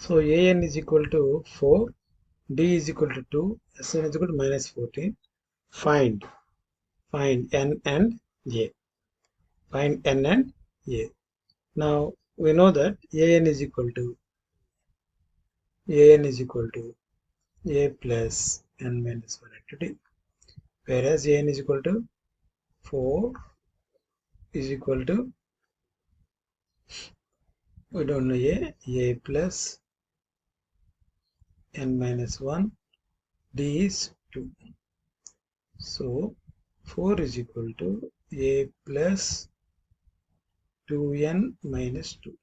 So an is equal to 4, d is equal to 2, sn is equal to minus 14. Find n and a. Find n and a. Now we know that an is equal to a plus n minus 1 into d, whereas an is equal to 4 is equal to, we don't know, a plus n minus 1, d is 2. So 4 is equal to a plus 2n minus 2.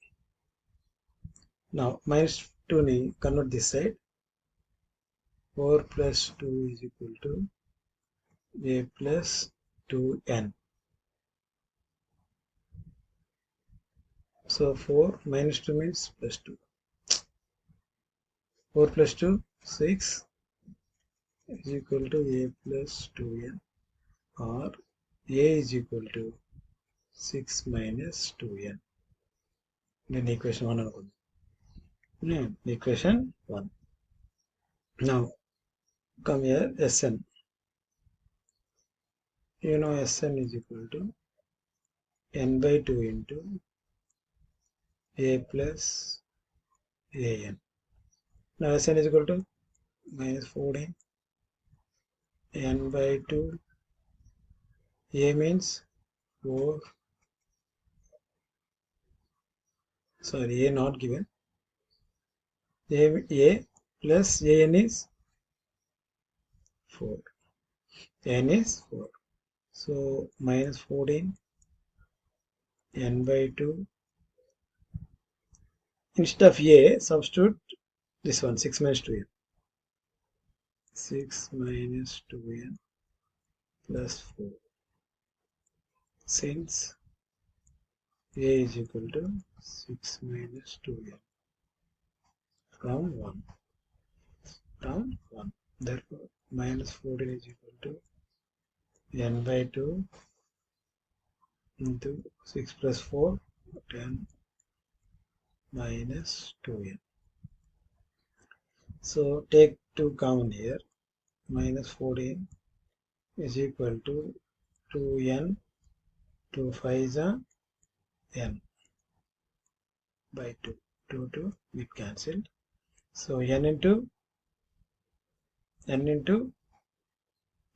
Now minus 2 ni convert this side. 4 plus 2 is equal to a plus 2n. So 4 minus 2 means plus 2. 4 plus 2, 6 is equal to a plus 2n, or a is equal to 6 minus 2n. Then equation 1 అనుకుందాం. Equation 1. Now come here, Sn. You know Sn is equal to n by 2 into a plus an. Now Sn is equal to minus 14 n by 2. A means 4. Sorry, a not given. A plus an is 4. n is 4. So minus 14 n by 2. Instead of a, substitute this one, 6 minus 2n. 6 minus 2n plus 4. Since a is equal to 6 minus 2n from 1. Therefore minus 14 is equal to n by 2 into 6 plus 4, 10 minus 2n. So take 2 common here. Minus 14 is equal to 2n. 2 5 is n by 2. 2 get cancelled. So n into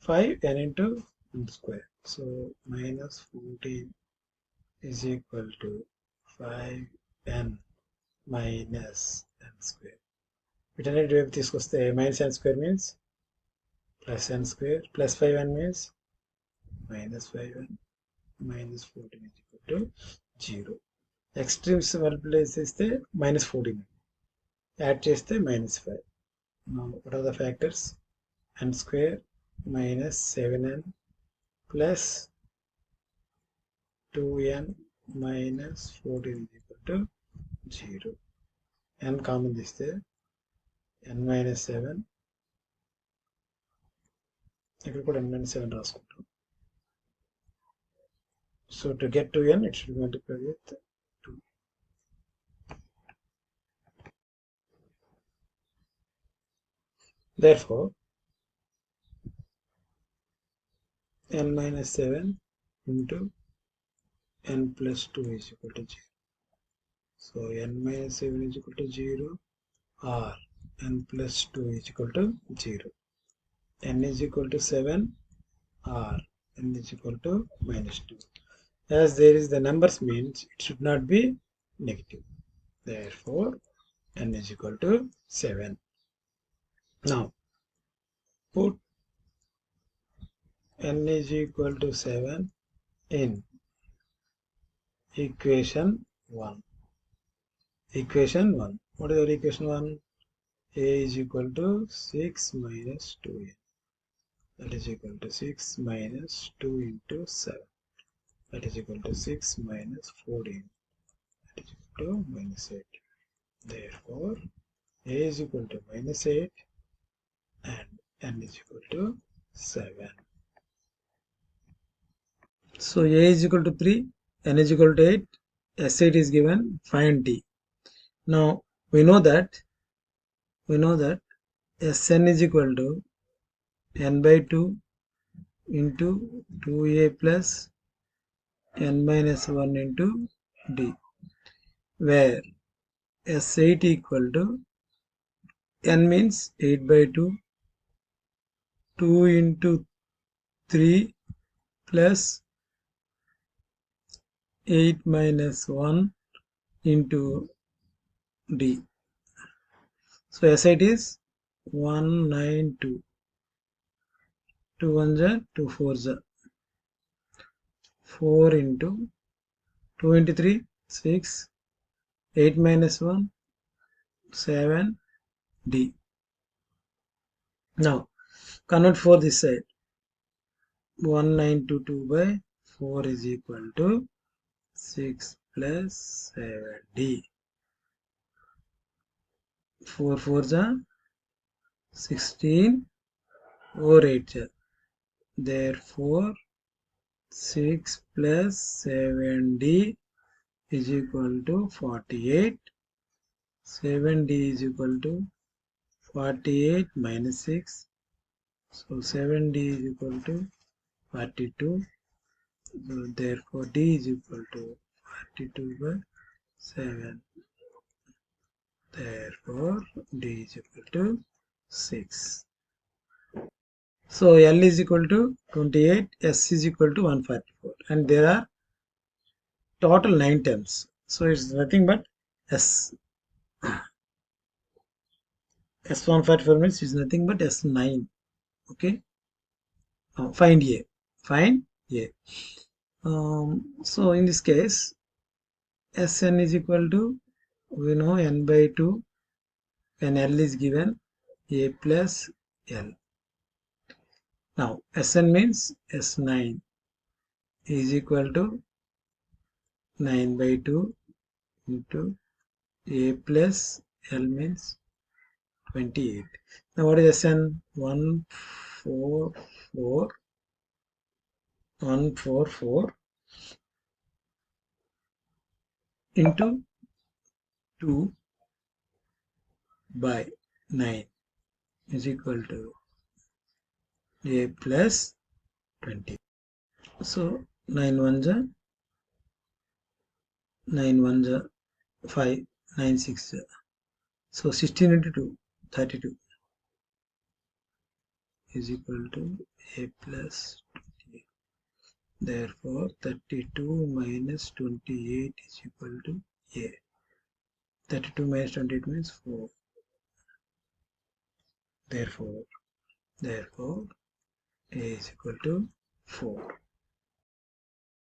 5, n into n square. So minus 14 is equal to 5n minus n square. వీటన్నిటి వైపు తీసుకొస్తే minus n square means plus n square, plus 5n means minus 5n, minus 14 is equal to 0. Extremes multiply చేస్తే minus 14, add చేస్తే minus 5. Now what are the factors? n square minus 7n plus 2n minus 14 is equal to 0. n common తీస్తే n minus 7, ఇక్కడ కూడా n minus 7 రాసుకుంటాం. So to get to n, it should be multiplied with 2. Therefore n minus 7 into n plus 2 is equal to 0. So n minus 7 is equal to 0, or n plus 2 is equal to 0. n is equal to 7, or n is equal to minus 2. As there is the numbers means it should not be negative. Therefore n is equal to 7. Now put n is equal to 7 in equation 1. Equation 1. What is our equation 1? A is equal to 6 minus 2n. That is equal to 6 minus 2 into 7. That is equal to 6 minus 14. That is equal to minus 8. Therefore a is equal to minus 8 and n is equal to 7. So a is equal to 3, n is equal to 8, S8 is given, find t. Now we know that we know that Sn is equal to n by 2 into 2a plus n minus 1 into d, where S8 equal to n means 8 by 2, 2 into 3 plus 8 minus 1 into d. So S8 is 192. 2 1s are 2 4s are 4 into 2 into 3 6, 8 minus 1 7 d. Now convert for this side. 1922 by 4 is equal to 6 plus 7d. 4 4s are 16, 4 8s are. Therefore 6 plus 7d is equal to 48. 7d is equal to 48 minus 6. So 7d is equal to 42. So therefore d is equal to 42 by 7. Therefore d is equal to 6. So L is equal to 28, S is equal to 144, and there are total 9 terms. So it's nothing but S. S144 means is nothing but S9. Okay. Now find A. Find A. So in this case, Sn is equal to, we know n by 2 when L is given A plus L. Now Sn means S9 is equal to 9 by 2 into A plus L means 28. Now what is Sn? 144 into 2 by 9 is equal to A plus 20. So 9 ones are 5, 9 6. So 16 into 2, 32 is equal to A plus 28. Therefore 32 minus 28 is equal to A. 32 minus 28 means 4. Therefore A is equal to 4.